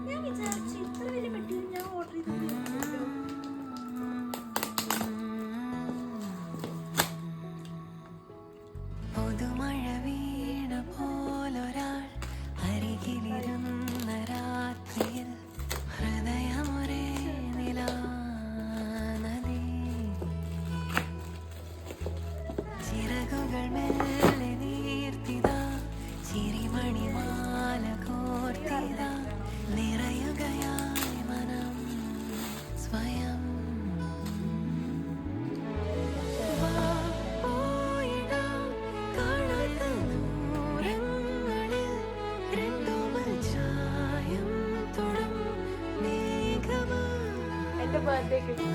ഞാൻ വിചാരിച്ചു ഇത്ര വലിയ പെട്ടി ഞാൻ ഓർഡർ ചെയ്തിട്ടുണ്ടല്ലോ. പുതുമഴ വീണ പോലൊരാൾ അരികിലിരുന്ന രാത്രിയിൽ ഹൃദയമൊരേ നിലാനദി ചിറകുകൾ മെല്ലെ നീർത്തിതാ ചിരിമണിമാല കോർത്തിതാ നിറയുകയായി മനം സ്വയം എന്റെ ബർത്ത്ഡേ കിട്ടി.